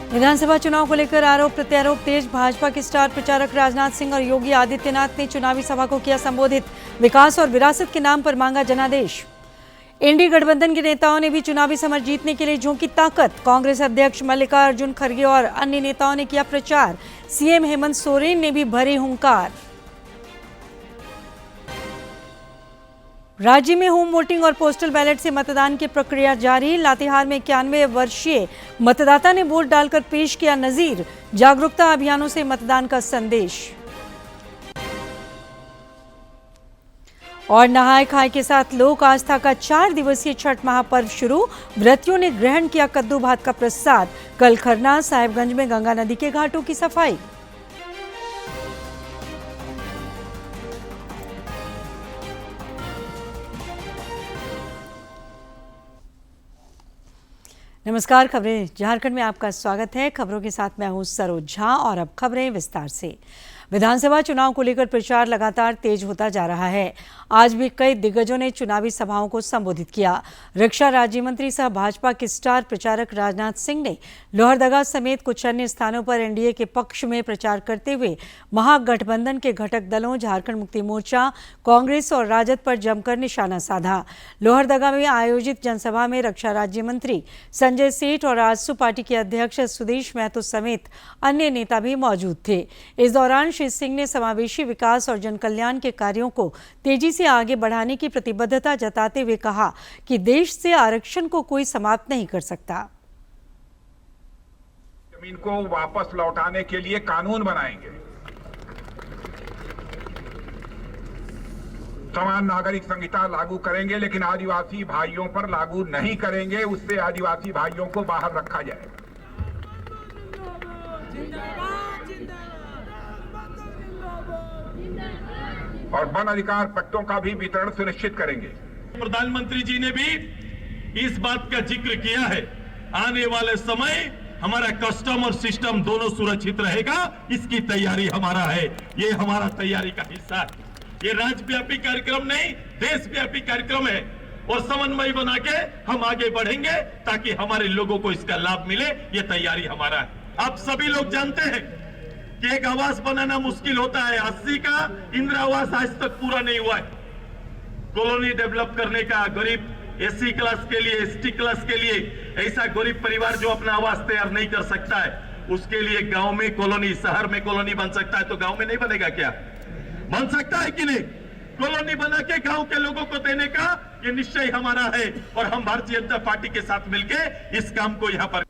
विधानसभा चुनाव को लेकर आरोप प्रत्यारोप तेज। भाजपा के स्टार प्रचारक राजनाथ सिंह और योगी आदित्यनाथ ने चुनावी सभा को किया संबोधित। विकास और विरासत के नाम पर मांगा जनादेश। इंडी गठबंधन के नेताओं ने भी चुनावी समर जीतने के लिए झोंकी ताकत। कांग्रेस अध्यक्ष मल्लिकार्जुन खड़गे और अन्य नेताओं ने किया प्रचार। सीएम हेमंत सोरेन ने भी भरे हुंकार। राज्य में होम वोटिंग और पोस्टल बैलेट से मतदान की प्रक्रिया जारी। लातेहार में 91 वर्षीय मतदाता ने वोट डालकर पेश किया नजीर। जागरूकता अभियानों से मतदान का संदेश। और नहाय खाए के साथ लोक आस्था का 4 दिवसीय छठ महापर्व शुरू। व्रतियों ने ग्रहण किया कद्दू भात का प्रसाद। कल खरना। साहिबगंज में गंगा नदी के घाटों की सफाई। नमस्कार, खबरें झारखंड में आपका स्वागत है। खबरों के साथ मैं हूं सरोज झा और अब खबरें विस्तार से। विधानसभा चुनाव को लेकर प्रचार लगातार तेज होता जा रहा है। आज भी कई दिग्गजों ने चुनावी सभाओं को संबोधित किया। रक्षा राज्य मंत्री सह भाजपा के स्टार प्रचारक राजनाथ सिंह ने लोहरदगा समेत कुछ अन्य स्थानों पर एनडीए के पक्ष में प्रचार करते हुए महागठबंधन के घटक दलों झारखंड मुक्ति मोर्चा, कांग्रेस और राजद पर जमकर निशाना साधा। लोहरदगा में आयोजित जनसभा में रक्षा राज्य मंत्री संजय सेठ और आजसू पार्टी के अध्यक्ष सुदेश महतो समेत अन्य नेता भी मौजूद थे। इस दौरान श्री सिंह ने समावेशी विकास और जनकल्याण के कार्यों को तेजी से आगे बढ़ाने की प्रतिबद्धता जताते हुए कहा कि देश से आरक्षण को कोई समाप्त नहीं कर सकता। जमीन को वापस लौटाने के लिए कानून बनाएंगे। समान नागरिक संहिता लागू करेंगे, लेकिन आदिवासी भाइयों पर लागू नहीं करेंगे। उससे आदिवासी भाइयों को बाहर रखा जाए। और वन अधिकार पट्टों का भी वितरण सुनिश्चित करेंगे। प्रधानमंत्री जी ने भी इस बात का जिक्र किया है, आने वाले समय हमारा कस्टम और सिस्टम दोनों सुरक्षित रहेगा, इसकी तैयारी हमारा है। ये हमारा तैयारी का हिस्सा है। ये राज्यव्यापी कार्यक्रम नहीं, देशव्यापी कार्यक्रम है और समन्वय बना के हम आगे बढ़ेंगे ताकि हमारे लोगों को इसका लाभ मिले। ये तैयारी हमारा है। आप सभी लोग जानते हैं कि एक आवास बनाना मुश्किल होता है। 80 का इंदिरा आवास आज तक पूरा नहीं हुआ है। कॉलोनी डेवलप करने का गरीब एससी क्लास के लिए, एसटी क्लास के लिए, ऐसा गरीब परिवार जो अपना आवास तैयार नहीं कर सकता है, उसके लिए गांव में कॉलोनी, शहर में कॉलोनी बन सकता है, तो गांव में नहीं बनेगा क्या? बन सकता है कि नहीं? कॉलोनी बना के गांव के लोगों को देने का ये निश्चय हमारा है और हम भारतीय जनता पार्टी के साथ मिलकर इस काम को यहां पर।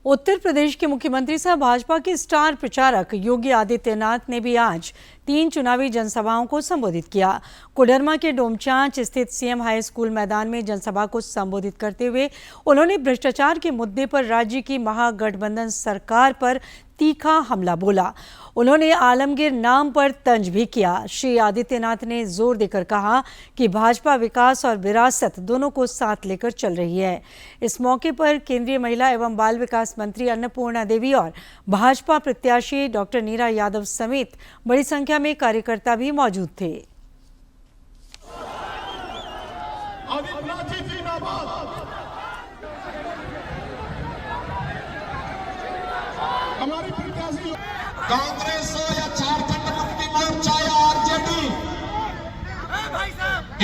उत्तर प्रदेश के मुख्यमंत्री सह भाजपा के स्टार प्रचारक योगी आदित्यनाथ ने भी आज 3 चुनावी जनसभाओं को संबोधित किया। कोडरमा के डोमचांच स्थित सीएम हाई स्कूल मैदान में जनसभा को संबोधित करते हुए उन्होंने भ्रष्टाचार के मुद्दे पर राज्य की महागठबंधन सरकार पर तीखा हमला बोला। उन्होंने आलमगीर नाम पर तंज भी किया। श्री आदित्यनाथ ने जोर देकर कहा कि भाजपा विकास और विरासत दोनों को साथ लेकर चल रही है। इस मौके पर केंद्रीय महिला एवं बाल विकास मंत्री अन्नपूर्णा देवी और भाजपा प्रत्याशी डॉक्टर नीरा यादव समेत बड़ी संख्या में कार्यकर्ता भी मौजूद थे। हमारी प्रत्याशी कांग्रेस हो या झारखंड मुक्ति मोर्चा या आरजेडी,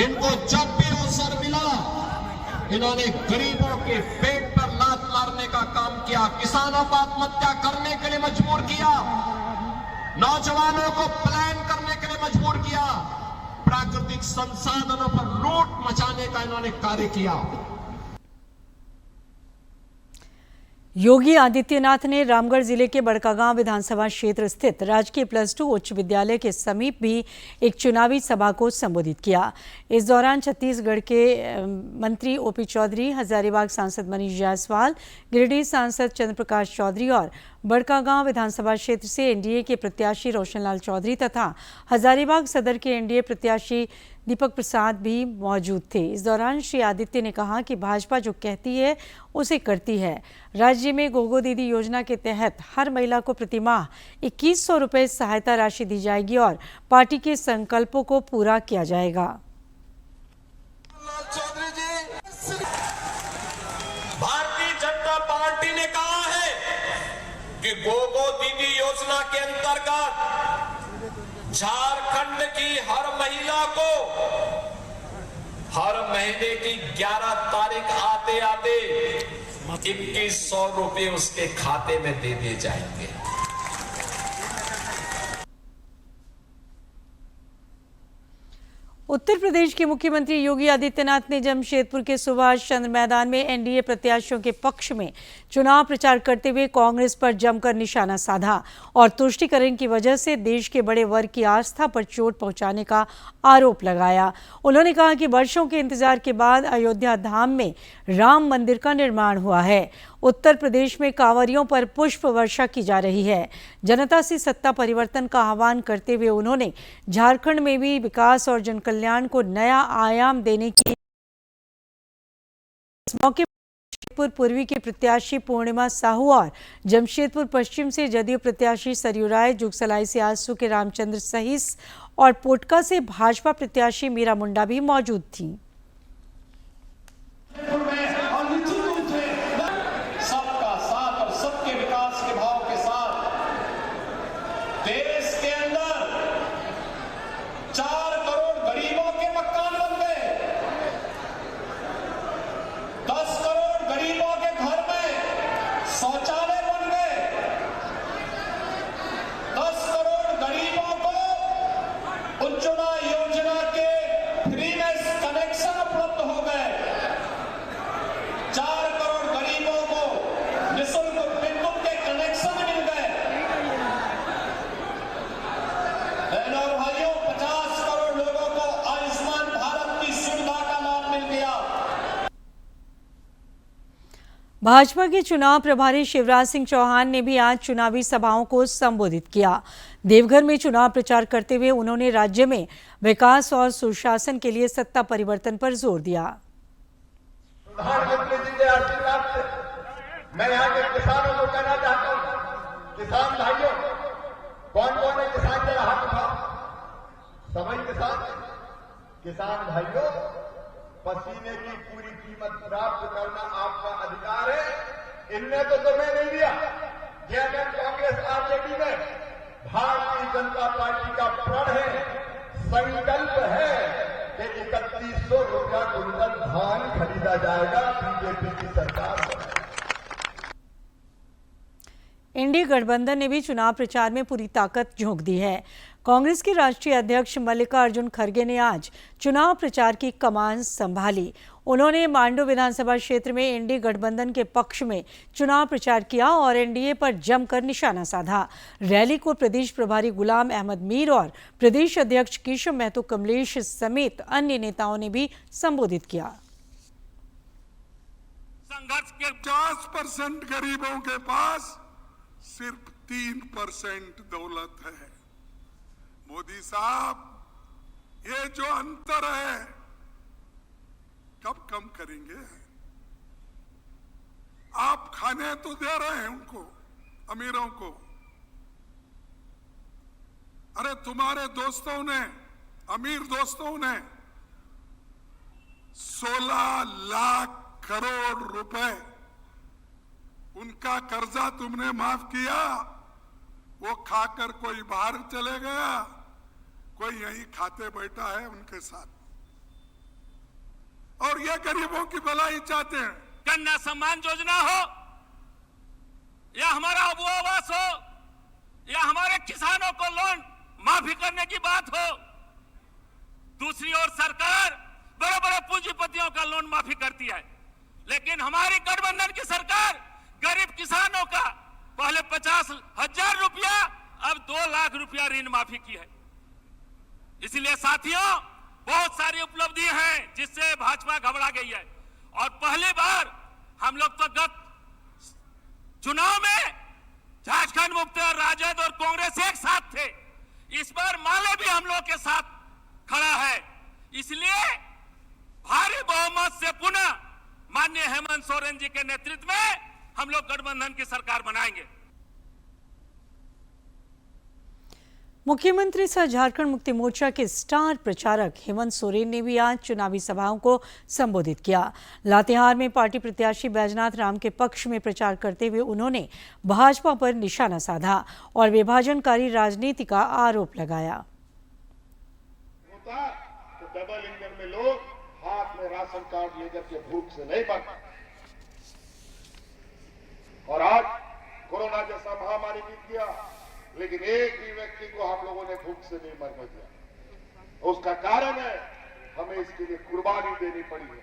इनको जब भी अवसर मिला इन्होंने गरीबों के पेट पर लात मारने का काम किया, किसानों को आत्महत्या करने के लिए मजबूर किया, नौजवानों को पलायन करने के लिए मजबूर किया, प्राकृतिक संसाधनों पर लूट मचाने का इन्होंने कार्य किया। योगी आदित्यनाथ ने रामगढ़ जिले के बड़कागांव विधानसभा क्षेत्र स्थित राजकीय +2 उच्च विद्यालय के समीप भी एक चुनावी सभा को संबोधित किया। इस दौरान छत्तीसगढ़ के मंत्री ओपी चौधरी, हजारीबाग सांसद मनीष जायसवाल, गिरिडीह सांसद चंद्रप्रकाश चौधरी और बड़कागांव विधानसभा क्षेत्र से एनडीए के प्रत्याशी रोशनलाल चौधरी तथा हजारीबाग सदर के एनडीए प्रत्याशी दीपक प्रसाद भी मौजूद थे। इस दौरान श्री आदित्य ने कहा कि भाजपा जो कहती है उसे करती है। राज्य में गोगो दीदी योजना के तहत हर महिला को प्रतिमाह 2100 रुपये सहायता राशि दी जाएगी और पार्टी के संकल्पों को पूरा किया जाएगा। भारतीय जनता पार्टी गोगो दीदी योजना के अंतर्गत झारखंड की हर महिला को हर महीने की 11 तारीख आते आते 2100 रुपए उसके खाते में दे दिए जाएंगे। उत्तर प्रदेश के मुख्यमंत्री योगी आदित्यनाथ ने जमशेदपुर के सुभाष चंद्र मैदान में एनडीए प्रत्याशियों के पक्ष में चुनाव प्रचार करते हुए कांग्रेस पर जमकर निशाना साधा और तुष्टीकरण की वजह से देश के बड़े वर्ग की आस्था पर चोट पहुंचाने का आरोप लगाया। उन्होंने कहा कि वर्षों के इंतजार के बाद अयोध्या धाम में राम मंदिर का निर्माण हुआ है। उत्तर प्रदेश में कांवरियों पर पुष्प वर्षा की जा रही है। जनता से सत्ता परिवर्तन का आह्वान करते हुए उन्होंने झारखंड में भी विकास और जनकल्याण को नया आयाम देने की इस मौके जमशेदपुर पूर्वी के प्रत्याशी पूर्णिमा साहू और जमशेदपुर पश्चिम से जदयू प्रत्याशी सरयू राय, जुगसलाई से आजसू के रामचंद्र सहिस और पोटका से भाजपा प्रत्याशी मीरा मुंडा भी मौजूद थीं। सबका साथ और सबके विकास के भाव के साथ देश के अंदर 4 करोड़ गरीबों के मकान बन गए। 10 करोड़ गरीबों के घर में शौचालय बन गए। 10 करोड़ गरीबों को उज्ज्वला योजना के फ्री गैस कनेक्शन उपलब्ध हो गए। 4 करोड़ गरीबों को निःशुल्क विद्युत के कनेक्शन मिल गए। बहनों और भाइयों, 50 करोड़ लोगों को आयुष्मान भारत की सुविधा का लाभ मिल गया। भाजपा के चुनाव प्रभारी शिवराज सिंह चौहान ने भी आज चुनावी सभाओं को संबोधित किया। देवघर में चुनाव प्रचार करते हुए उन्होंने राज्य में विकास और सुशासन के लिए सत्ता परिवर्तन पर जोर दिया। प्रधानमंत्री जी के आशीर्वाद से मैं यहाँ के किसानों को कहना चाहता हूँ, किसान भाइयों, कौन कौन है किसान, जरा हाथ उठाओ। सभी किसान भाइयों, पसीने की पूरी कीमत प्राप्त करना आपका अधिकार है। इनने तो तुम्हें नहीं दिया। जेएमएम, कांग्रेस, आरजेडी ने, भारतीय जनता पार्टी का प्रण है, संकल्प है कि 3100 रुपया क्विंटल धान खरीदा जाएगा बीजेपी की सरकार में। इंडी गठबंधन ने भी चुनाव प्रचार में पूरी ताकत झोंक दी है। कांग्रेस के राष्ट्रीय अध्यक्ष मल्लिकार्जुन खड़गे ने आज चुनाव प्रचार की कमान संभाली। उन्होंने मांडू विधानसभा क्षेत्र में इंडी गठबंधन के पक्ष में चुनाव प्रचार किया और एनडीए पर जमकर निशाना साधा। रैली को प्रदेश प्रभारी गुलाम अहमद मीर और प्रदेश अध्यक्ष केशव महतो कमलेश समेत अन्य नेताओं ने भी संबोधित किया। संघर्ष के 50% गरीबों के पास सिर्फ 3% दौलत है। मोदी साहब, ये जो अंतर है कब कम करेंगे? आप खाने तो दे रहे हैं उनको, अमीरों को। अरे तुम्हारे दोस्तों ने, अमीर दोस्तों ने 16 लाख करोड़ रुपए उनका कर्जा तुमने माफ किया। वो खाकर कोई बाहर चले गया, कोई यहीं खाते बैठा है उनके साथ, और ये गरीबों की भलाई चाहते हैं। कन्या सम्मान योजना हो या हमारा अबू आवास हो या हमारे किसानों को लोन माफी करने की बात हो, दूसरी ओर सरकार बड़े बड़े पूंजीपतियों का लोन माफी करती है, लेकिन हमारी गठबंधन की सरकार गरीब किसानों का पहले 50,000 रुपया, अब 2 लाख रुपया ऋण माफी की है। इसलिए साथियों, बहुत सारी उपलब्धि हैं जिससे भाजपा घबरा गई है। और पहली बार हम लोग तो गत चुनाव में झारखंड मुक्ति और राजद और कांग्रेस एक साथ थे। इस बार माले भी हम लोग के साथ खड़ा है। इसलिए भारी बहुमत से पुनः माननीय हेमंत सोरेन जी के नेतृत्व में हम लोग गठबंधन की सरकार बनाएंगे। मुख्यमंत्री सह झारखंड मुक्ति मोर्चा के स्टार प्रचारक हेमंत सोरेन ने भी आज चुनावी सभाओं को संबोधित किया। लातेहार में पार्टी प्रत्याशी बैजनाथ राम के पक्ष में प्रचार करते हुए उन्होंने भाजपा पर निशाना साधा और विभाजनकारी राजनीति का आरोप लगाया। तो डबल इंजन में लोग हाथ में राशन कार्ड लेकर के भूख से नहीं मरते, और आज कोरोना जैसा महामारी बीत गया, लेकिन एक भी व्यक्ति को हम लोगों ने भूख से नहीं मरने दिया। उसका कारण है हमें इसके लिए कुर्बानी देनी पड़ी है,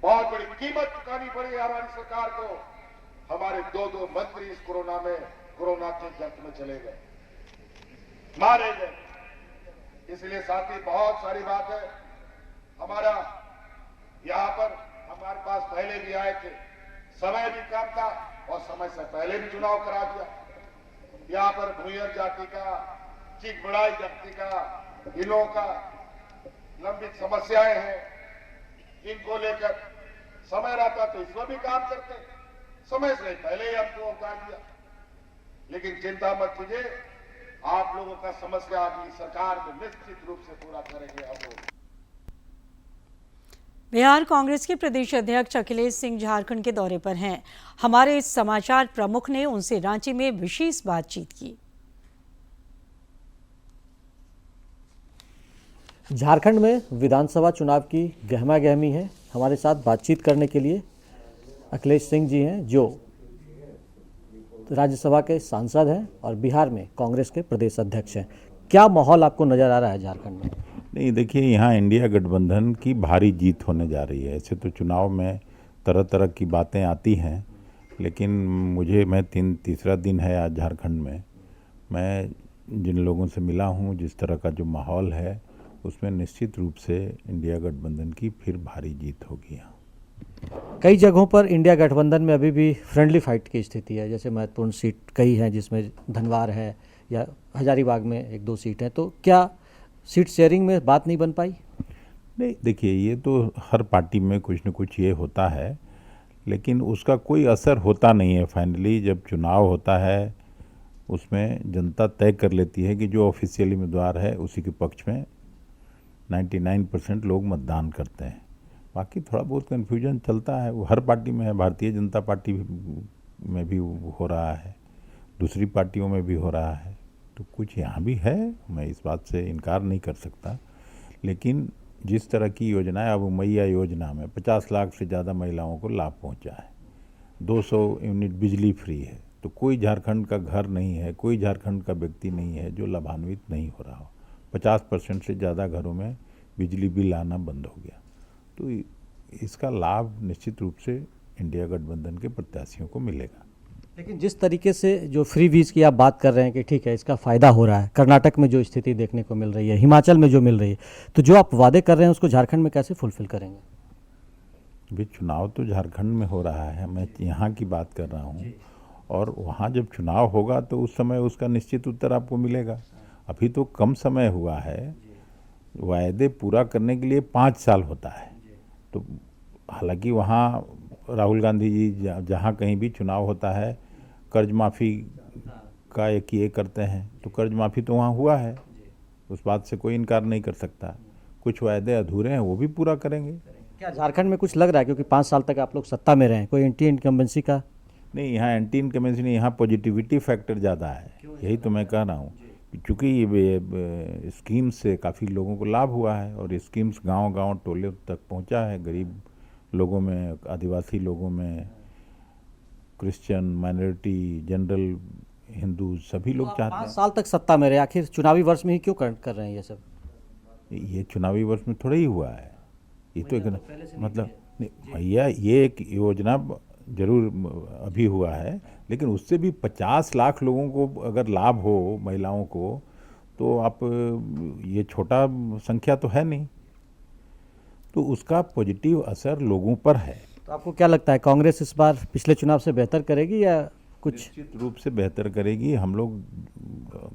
बहुत बड़ी कीमत चुकानी पड़ी है हमारी सरकार को। हमारे दो मंत्री इस कोरोना के जंग में चले गए, मारे गए। इसलिए साथी बहुत सारी बात है। हमारा यहाँ पर हमारे पास पहले भी आए थे, समय भी कम था और समय से पहले भी चुनाव करा दिया। यहाँ पर भूयर जाति का, चिकबड़ाई जाति का, इन लोगों का लंबित समस्याएं हैं, इनको लेकर समय रहता तो इसमें भी काम करते, समय से पहले ही हमको उतार दिया। लेकिन चिंता मत कीजिए, आप लोगों का समस्या अगली सरकार में निश्चित रूप से पूरा करेंगे हम लोग। बिहार कांग्रेस के प्रदेश अध्यक्ष अखिलेश सिंह झारखंड के दौरे पर हैं। हमारे समाचार प्रमुख ने उनसे रांची में विशेष बातचीत की। झारखंड में विधानसभा चुनाव की गहमा गहमी है। हमारे साथ बातचीत करने के लिए अखिलेश सिंह जी हैं, जो राज्यसभा के सांसद हैं और बिहार में कांग्रेस के प्रदेश अध्यक्ष हैं। क्या माहौल आपको नजर आ रहा है झारखंड में? नहीं, देखिए, यहाँ इंडिया गठबंधन की भारी जीत होने जा रही है। ऐसे तो चुनाव में तरह तरह की बातें आती हैं, लेकिन मैं तीसरा दिन है आज झारखंड में। मैं जिन लोगों से मिला हूँ, जिस तरह का जो माहौल है, उसमें निश्चित रूप से इंडिया गठबंधन की फिर भारी जीत होगी। यहाँ कई जगहों पर इंडिया गठबंधन में अभी भी फ्रेंडली फाइट की स्थिति है। जैसे महत्वपूर्ण सीट कई हैं, जिसमें धनवार है या हजारीबाग में 1-2 सीट हैं। तो क्या सीट शेयरिंग में बात नहीं बन पाई? नहीं, देखिए, ये तो हर पार्टी में कुछ न कुछ ये होता है, लेकिन उसका कोई असर होता नहीं है। फाइनली जब चुनाव होता है, उसमें जनता तय कर लेती है कि जो ऑफिशियल उम्मीदवार है उसी के पक्ष में 99% लोग मतदान करते हैं। बाकी थोड़ा बहुत कन्फ्यूजन चलता है, वो हर पार्टी में है। भारतीय जनता पार्टी में भी हो रहा है, दूसरी पार्टियों में भी हो रहा है, तो कुछ यहाँ भी है। मैं इस बात से इनकार नहीं कर सकता। लेकिन जिस तरह की योजनाएं, अब मैया योजना में 50 लाख से ज़्यादा महिलाओं को लाभ पहुँचा है, 200 यूनिट बिजली फ्री है, तो कोई झारखंड का घर नहीं है, कोई झारखंड का व्यक्ति नहीं है जो लाभान्वित नहीं हो रहा हो। 50% से ज़्यादा घरों में बिजली बिल आना बंद हो गया। तो इसका लाभ निश्चित रूप से इंडिया गठबंधन के प्रत्याशियों को मिलेगा। लेकिन जिस तरीके से जो फ्री वीज की आप बात कर रहे हैं कि ठीक है, इसका फ़ायदा हो रहा है, कर्नाटक में जो स्थिति देखने को मिल रही है, हिमाचल में जो मिल रही है, तो जो आप वादे कर रहे हैं उसको झारखंड में कैसे फुलफिल करेंगे? अभी चुनाव तो झारखंड में हो रहा है, मैं यहाँ की बात कर रहा हूँ, और वहाँ जब चुनाव होगा तो उस समय उसका निश्चित उत्तर आपको मिलेगा। अभी तो कम समय हुआ है, वायदे पूरा करने के लिए 5 साल होता है। तो हालांकि वहाँ राहुल गांधी जी जहाँ कहीं भी चुनाव होता है, कर्ज माफ़ी का ये करते हैं, तो कर्ज माफ़ी तो वहाँ हुआ है, उस बात से कोई इनकार नहीं कर सकता। कुछ वायदे अधूरे हैं, वो भी पूरा करेंगे। क्या झारखंड में कुछ लग रहा है, क्योंकि 5 साल तक आप लोग सत्ता में रहे हैं, कोई एंटी इनकम्बेंसी का? नहीं, यहाँ एंटी इनकम्बेंसी नहीं, यहाँ पॉजिटिविटी फैक्टर ज़्यादा है। यही तो मैं कह रहा हूँ, क्योंकि ये स्कीम्स से काफ़ी लोगों को लाभ हुआ है, और ये स्कीम्स गांव-गांव टोले तक पहुंचा है, गरीब लोगों में, आदिवासी लोगों में, क्रिश्चियन, माइनॉरिटी, जनरल, हिंदू, सभी लोग चाहते हैं। 5 साल तक सत्ता में रहे, आखिर चुनावी वर्ष में ही क्यों कर रहे हैं ये सब? ये चुनावी वर्ष में थोड़ा ही हुआ है, ये तो एक मतलब भैया, ये एक योजना जरूर अभी हुआ है, लेकिन उससे भी 50 लाख लोगों को अगर लाभ हो, महिलाओं को, तो आप ये छोटा संख्या तो है नहीं, तो उसका पॉजिटिव असर लोगों पर है। तो आपको क्या लगता है, कांग्रेस इस बार पिछले चुनाव से बेहतर करेगी या कुछ? निश्चित रूप से बेहतर करेगी। हम लोग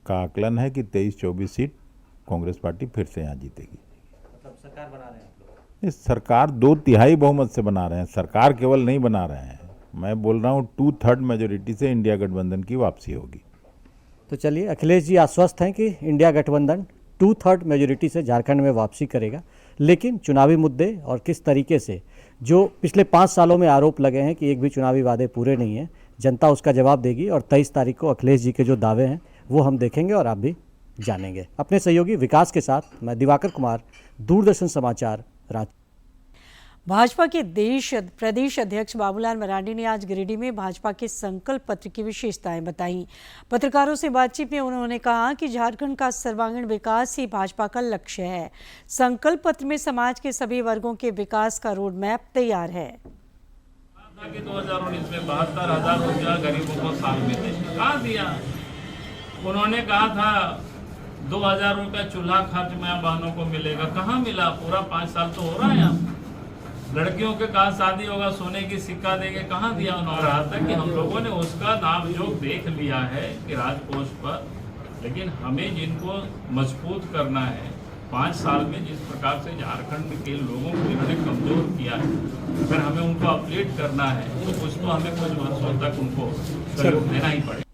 का आकलन है कि 23-24 सीट कांग्रेस पार्टी फिर से यहाँ जीतेगी। मतलब सरकार बना रहे हैं आप लोग? इस सरकार 2/3 बहुमत से बना रहे हैं, सरकार केवल नहीं बना रहे हैं। मैं बोल रहा हूँ 2/3 मेजोरिटी से इंडिया गठबंधन की वापसी होगी। तो चलिए, अखिलेश जी आश्वस्त हैं कि इंडिया गठबंधन 2/3 मेजोरिटी से झारखंड में वापसी करेगा, लेकिन चुनावी मुद्दे और किस तरीके से जो पिछले 5 सालों में आरोप लगे हैं कि एक भी चुनावी वादे पूरे नहीं हैं, जनता उसका जवाब देगी और 23 तारीख को अखिलेश जी के जो दावे हैं वो हम देखेंगे और आप भी जानेंगे। अपने सहयोगी विकास के साथ मैं दिवाकर कुमार, दूरदर्शन समाचार, रांची। भाजपा के प्रदेश अध्यक्ष बाबूलाल मरांडी ने आज गिरिडीह में भाजपा के संकल्प पत्र की विशेषताएं बताई। पत्रकारों से बातचीत में उन्होंने कहा कि झारखंड का सर्वांगीण विकास ही भाजपा का लक्ष्य है। संकल्प पत्र में समाज के सभी वर्गों के विकास का रोड मैप तैयार है। 2019 में 72,000 रुपया गरीबों को साल में देंगे, कहाँ दिया? उन्होंने कहा था 2,000 रुपया चूल्हा खर्च में बहनों को मिलेगा, कहाँ मिला? पूरा 5 साल तो हो रहा है। यहाँ लड़कियों के कहा शादी होगा सोने की सिक्का देंगे, कहाँ दिया? उन्होंने रहा था कि हम लोगों ने उसका नामजोग देख लिया है कि राजकोष पर, लेकिन हमें जिनको मजबूत करना है 5 साल में जिस प्रकार से झारखंड के लोगों को इन्होंने कमजोर किया है, अगर हमें उनको अपडेट करना है तो कुछ तो हमें कुछ वर्षों तक उनको सहयोग देना ही पड़ेगा।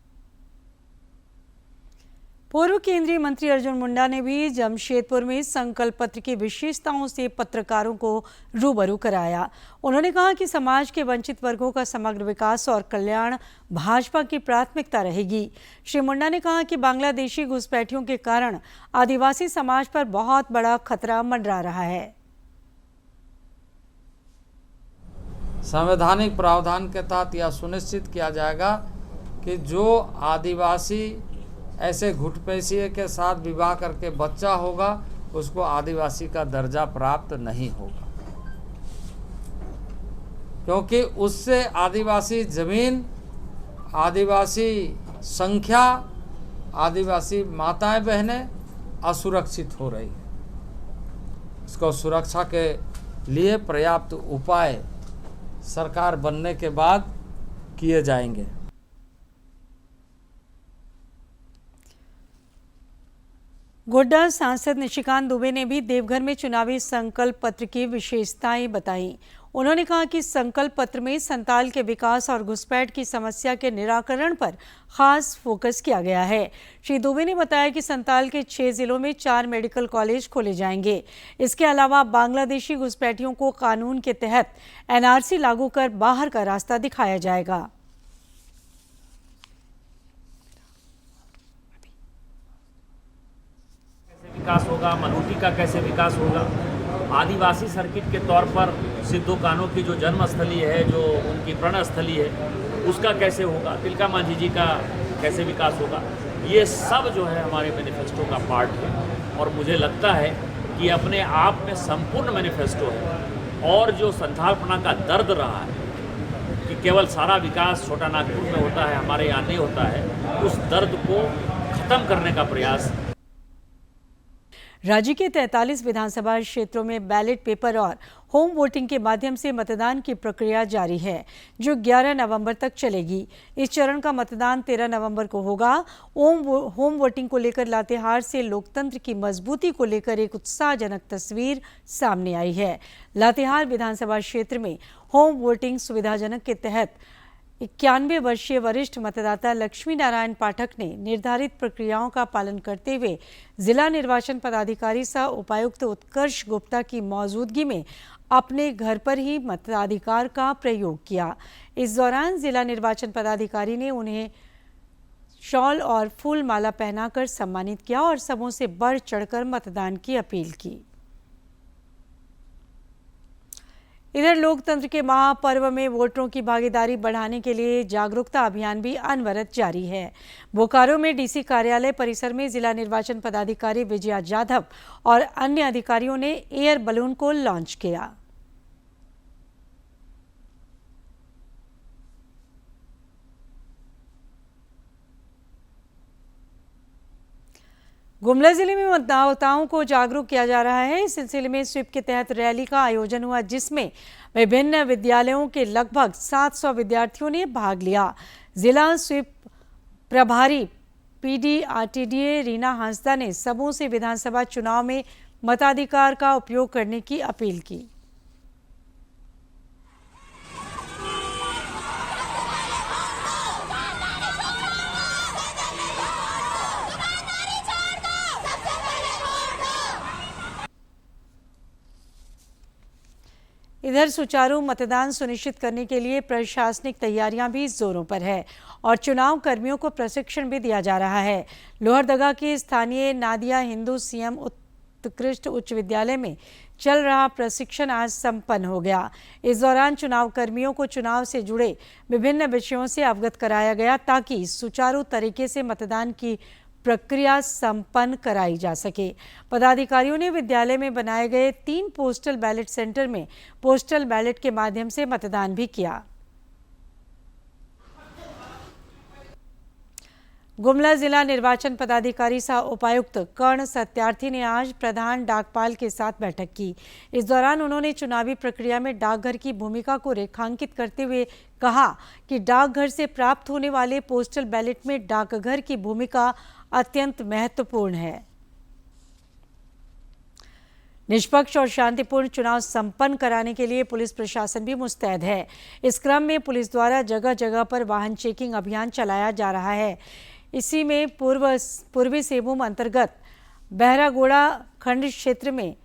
पूर्व केंद्रीय मंत्री अर्जुन मुंडा ने भी जमशेदपुर में संकल्प पत्र की विशेषताओं से पत्रकारों को रूबरू कराया। उन्होंने कहा कि समाज के वंचित वर्गों का समग्र विकास और कल्याण भाजपा की प्राथमिकता रहेगी। श्री मुंडा ने कहा कि बांग्लादेशी घुसपैठियों के कारण आदिवासी समाज पर बहुत बड़ा खतरा मंडरा रहा है। संवैधानिक प्रावधान के तहत यह सुनिश्चित किया जाएगा कि जो आदिवासी ऐसे घुटपैठिए के साथ विवाह करके बच्चा होगा उसको आदिवासी का दर्जा प्राप्त नहीं होगा, क्योंकि उससे आदिवासी जमीन, आदिवासी संख्या, आदिवासी माताएं बहनें असुरक्षित हो रही है। इसको सुरक्षा के लिए पर्याप्त उपाय सरकार बनने के बाद किए जाएंगे। गोड्डा सांसद निशिकांत दुबे ने भी देवघर में चुनावी संकल्प पत्र की विशेषताएं बताई। उन्होंने कहा कि संकल्प पत्र में संताल के विकास और घुसपैठ की समस्या के निराकरण पर खास फोकस किया गया है। श्री दुबे ने बताया कि संताल के 6 जिलों में 4 मेडिकल कॉलेज खोले जाएंगे। इसके अलावा बांग्लादेशी घुसपैठियों को कानून के तहत एनआरसी लागू कर बाहर का रास्ता दिखाया जाएगा। विकास होगा, मनुटी का कैसे विकास होगा, आदिवासी सर्किट के तौर पर सिद्धू कान्हू की जो जन्मस्थली है, जो उनकी प्रणस्थली है, उसका कैसे होगा, तिलका मांझी जी का कैसे विकास होगा, ये सब जो है हमारे मैनिफेस्टो का पार्ट है। और मुझे लगता है कि अपने आप में संपूर्ण मैनिफेस्टो है। और जो संथालपना का दर्द रहा है कि केवल सारा विकास छोटा नागपुर में होता है, हमारे यहाँ नहीं होता है, उस दर्द को खत्म करने का प्रयास। राज्य के 43 विधानसभा क्षेत्रों में बैलेट पेपर और होम वोटिंग के माध्यम से मतदान की प्रक्रिया जारी है, जो 11 नवंबर तक चलेगी। इस चरण का मतदान 13 नवंबर को होगा। होम वोटिंग को लेकर लातेहार से लोकतंत्र की मजबूती को लेकर एक उत्साहजनक तस्वीर सामने आई है। लातेहार विधानसभा क्षेत्र में होम वोटिंग सुविधाजनक के तहत 91 वर्षीय वरिष्ठ मतदाता लक्ष्मी नारायण पाठक ने निर्धारित प्रक्रियाओं का पालन करते हुए जिला निर्वाचन पदाधिकारी सह उपायुक्त उत्कर्ष गुप्ता की मौजूदगी में अपने घर पर ही मताधिकार का प्रयोग किया। इस दौरान जिला निर्वाचन पदाधिकारी ने उन्हें शॉल और फूल माला पहनाकर सम्मानित किया और सबों से बढ़ चढ़कर मतदान की अपील की। इधर लोकतंत्र के महापर्व में वोटरों की भागीदारी बढ़ाने के लिए जागरूकता अभियान भी अनवरत जारी है। बोकारो में डीसी कार्यालय परिसर में जिला निर्वाचन पदाधिकारी विजया जाधव और अन्य अधिकारियों ने एयर बलून को लॉन्च किया। गुमला जिले में मतदाताओं को जागरूक किया जा रहा है। इस सिलसिले में स्वीप के तहत रैली का आयोजन हुआ, जिसमें विभिन्न विद्यालयों के लगभग 700 विद्यार्थियों ने भाग लिया। जिला स्वीप प्रभारी पीडी आरटीडीए रीना हांसदा ने सबों से विधानसभा चुनाव में मताधिकार का उपयोग करने की अपील की। इधर सुचारू मतदान सुनिश्चित करने के लिए प्रशासनिक तैयारियां भी जोरों पर है और चुनाव कर्मियों को प्रशिक्षण भी दिया जा रहा है। लोहरदगा के स्थानीय नादिया हिंदू सीएम उत्कृष्ट उच्च विद्यालय में चल रहा प्रशिक्षण आज संपन्न हो गया। इस दौरान चुनाव कर्मियों को चुनाव से जुड़े विभिन्न विषयों से अवगत कराया गया ताकि सुचारू तरीके से मतदान की प्रक्रिया संपन्न कराई जा सके। पदाधिकारियों ने विद्यालय में बनाए गए 3 पोस्टल बैलेट सेंटर में पोस्टल बैलेट के माध्यम से मतदान भी किया। गुमला जिला निर्वाचन पदाधिकारी सह उपायुक्त कर्ण सत्यार्थी ने आज प्रधान डाकपाल के साथ बैठक की। इस दौरान उन्होंने चुनावी प्रक्रिया में डाकघर की भूमिका को रेखांकित करते हुए कहा कि डाकघर से प्राप्त होने वाले पोस्टल बैलेट में डाकघर की भूमिका अत्यंत महत्वपूर्ण है। निष्पक्ष और शांतिपूर्ण चुनाव संपन्न कराने के लिए पुलिस प्रशासन भी मुस्तैद है। इस क्रम में पुलिस द्वारा जगह जगह पर वाहन चेकिंग अभियान चलाया जा रहा है। इसी में पूर्वी सिंहभूम अंतर्गत बहरागोड़ा खंड क्षेत्र में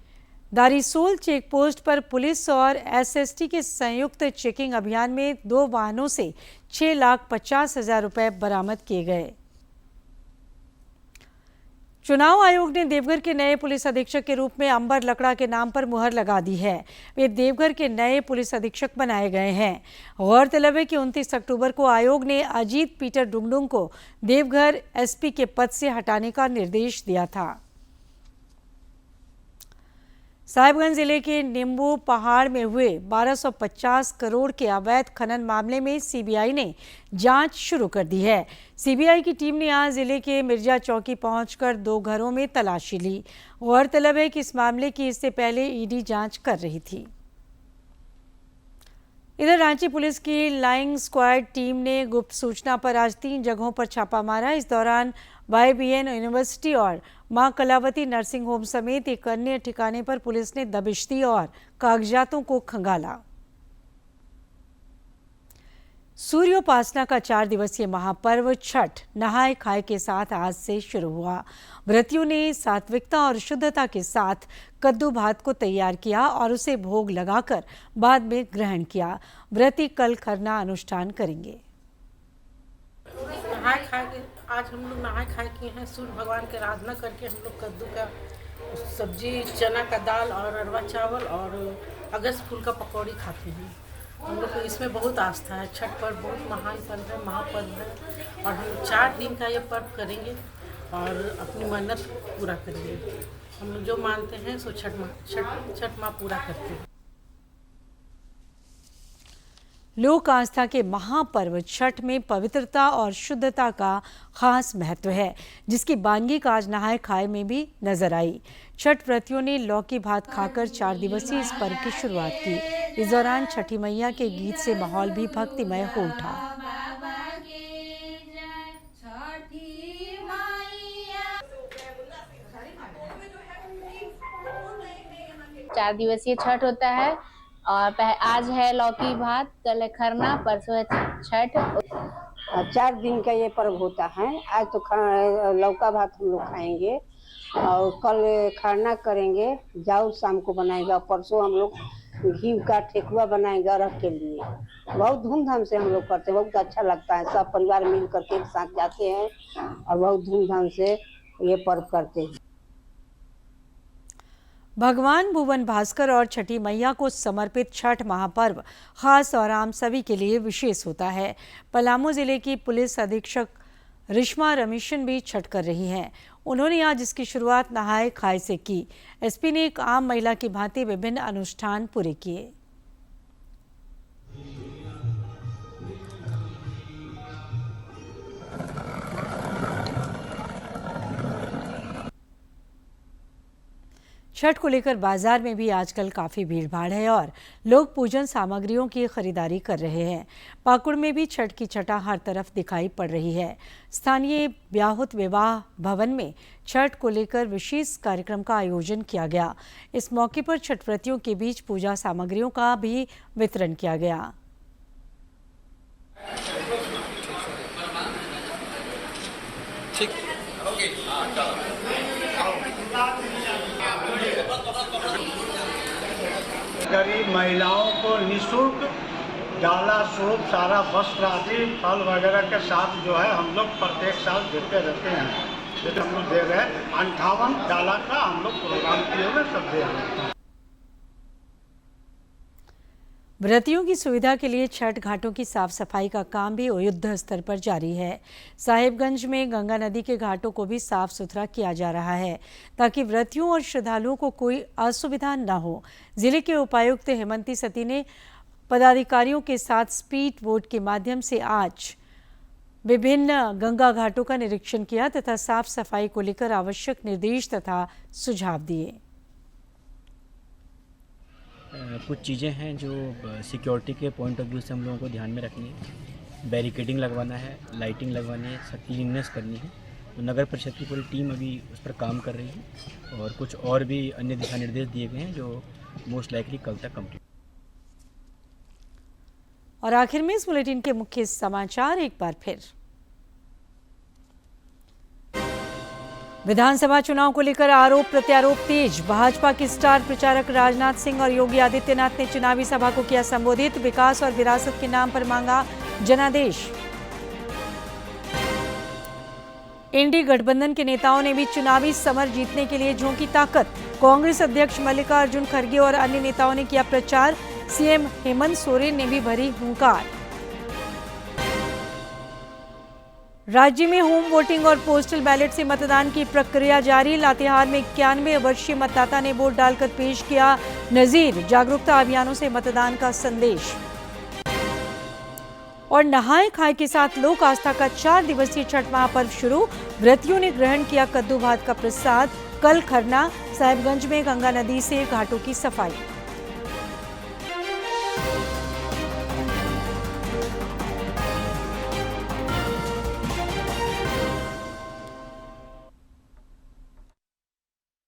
दारीसोल चेक पोस्ट पर पुलिस और एसएसटी के संयुक्त चेकिंग अभियान में 2 वाहनों से 6,50,000 रुपए बरामद किए गए। चुनाव आयोग ने देवघर के नए पुलिस अधीक्षक के रूप में अंबर लकड़ा के नाम पर मुहर लगा दी है। वे देवघर के नए पुलिस अधीक्षक बनाए गए हैं। गौरतलब है कि 29 अक्टूबर को आयोग ने अजीत पीटर डुंगडुंग को देवघर एसपी के पद से हटाने का निर्देश दिया था। साहिबगंज जिले के नींबू पहाड़ में हुए 1250 करोड़ के अवैध खनन मामले में सीबीआई ने जांच शुरू कर दी है। सीबीआई की टीम ने आज जिले के मिर्जा चौकी पहुंचकर 2 घरों में तलाशी ली। गौरतलब है कि इस मामले की इससे पहले ईडी जांच कर रही थी। इधर रांची पुलिस की लाइंग स्क्वाड टीम ने गुप्त सूचना पर आज 3 जगहों पर छापा मारा। इस दौरान YBN यूनिवर्सिटी और मां कलावती नर्सिंग होम समेत एक अन्य ठिकाने पर पुलिस ने दबिश दी और कागजातों को खंगाला। सूर्योपासना का 4 दिवसीय महापर्व छठ नहाय खाए के साथ आज से शुरू हुआ। व्रतियों ने सात्विकता और शुद्धता के साथ कद्दू भात को तैयार किया और उसे भोग लगाकर बाद में ग्रहण किया। व्रती कल खरना अनुष्ठान करेंगे। नहाय खाए के आज हम लोग नहाय खाए किए हैं। सूर्य भगवान की आराधना करके हम लोग कद्दू का सब्जी, चना का दाल और अरवा चावल और अगस्त फूल का पकौड़ी खाते हैं। हम लोग को इसमें बहुत आस्था है। छठ पर्व बहुत महान पर्व है, महापर्व है और हम 4 दिन का ये पर्व करेंगे और अपनी मन्नत पूरा करेंगे। हम लोग जो मानते हैं सो छठ माँ पूरा करते हैं। लोक आस्था के महापर्व छठ में पवित्रता और शुद्धता का खास महत्व है, जिसकी बानगी का आज नहाय खाए में भी नजर आई। छठ व्रतियों ने लौकी भात खाकर 4 दिवसीय इस पर्व की शुरुआत की। इस दौरान छठी मैया के गीत से माहौल भी भक्तिमय हो उठा। 4 दिवसीय छठ होता है और आज है लौकी भात, कल है खरना, परसों है छठ। 4 दिन का ये पर्व होता है। आज तो लौका भात हम लोग खाएंगे और कल खरना करेंगे, जाऊ शाम को बनाएगा। परसों हम लोग घी का ठेकुआ बनाएगा रख के लिए। बहुत धूमधाम से हम लोग करते हैं, बहुत अच्छा लगता है। सब परिवार मिल करके एक साथ जाते हैं और बहुत धूमधाम से ये पर्व करते हैं। भगवान भुवन भास्कर और छठी मैया को समर्पित छठ महापर्व खास और आम सभी के लिए विशेष होता है। पलामू जिले की पुलिस अधीक्षक रिश्मा रमेशन भी छठ कर रही हैं। उन्होंने आज इसकी शुरुआत नहाय खाए से की। एसपी ने एक आम महिला की भांति विभिन्न अनुष्ठान पूरे किए। छठ को लेकर बाजार में भी आजकल काफ़ी भीड़भाड़ है और लोग पूजन सामग्रियों की खरीदारी कर रहे हैं। पाकुड़ में भी छठ की छटा हर तरफ दिखाई पड़ रही है। स्थानीय ब्याहुत विवाह भवन में छठ को लेकर विशेष कार्यक्रम का आयोजन किया गया। इस मौके पर छठ व्रतियों के बीच पूजा सामग्रियों का भी वितरण किया गया। गरीब महिलाओं को निःशुल्क डाला, सूप, सारा वस्त्र आदि फल वगैरह के साथ जो है हम लोग प्रत्येक साल देते रहते हैं। जैसे हम लोग दे रहे हैं 58 डाला का हम लोग प्रोग्राम किए हुए सब दे रहे हैं। व्रतियों की सुविधा के लिए छठ घाटों की साफ सफाई का काम भी युद्ध स्तर पर जारी है। साहिबगंज में गंगा नदी के घाटों को भी साफ सुथरा किया जा रहा है ताकि व्रतियों और श्रद्धालुओं को कोई असुविधा न हो। जिले के उपायुक्त हेमंती सती ने पदाधिकारियों के साथ स्पीड बोट के माध्यम से आज विभिन्न गंगा घाटों का निरीक्षण किया तथा साफ सफाई को लेकर आवश्यक निर्देश तथा सुझाव दिए। कुछ चीज़ें हैं जो सिक्योरिटी के पॉइंट ऑफ व्यू से हम लोगों को ध्यान में रखनी है। बैरिकेडिंग लगवाना है, लाइटिंग लगवानी है, क्लीननेस करनी है। तो नगर परिषद की पूरी टीम अभी उस पर काम कर रही है और कुछ और भी अन्य दिशा निर्देश दिए गए हैं जो मोस्ट लाइकली कल तक कंप्लीट। और आखिर में इस बुलेटिन के मुख्य समाचार एक बार फिर। विधानसभा चुनाव को लेकर आरोप प्रत्यारोप तेज। भाजपा के स्टार प्रचारक राजनाथ सिंह और योगी आदित्यनाथ ने चुनावी सभा को किया संबोधित। विकास और विरासत के नाम पर मांगा जनादेश। इंडी गठबंधन के नेताओं ने भी चुनावी समर जीतने के लिए झोंकी ताकत। कांग्रेस अध्यक्ष मल्लिकार्जुन खड़गे और अन्य नेताओं ने किया प्रचार। सीएम हेमंत सोरेन ने भी भरी हुंकार। राज्य में होम वोटिंग और पोस्टल बैलेट से मतदान की प्रक्रिया जारी। लातेहार में 91 वर्षीय मतदाता ने वोट डालकर पेश किया नजीर। जागरूकता अभियानों से मतदान का संदेश। और नहाए खाए के साथ लोक आस्था का 4 दिवसीय छठ महापर्व शुरू। व्रतियों ने ग्रहण किया कद्दू भात का प्रसाद। कल खरना। साहिबगंज में गंगा नदी से घाटों की सफाई।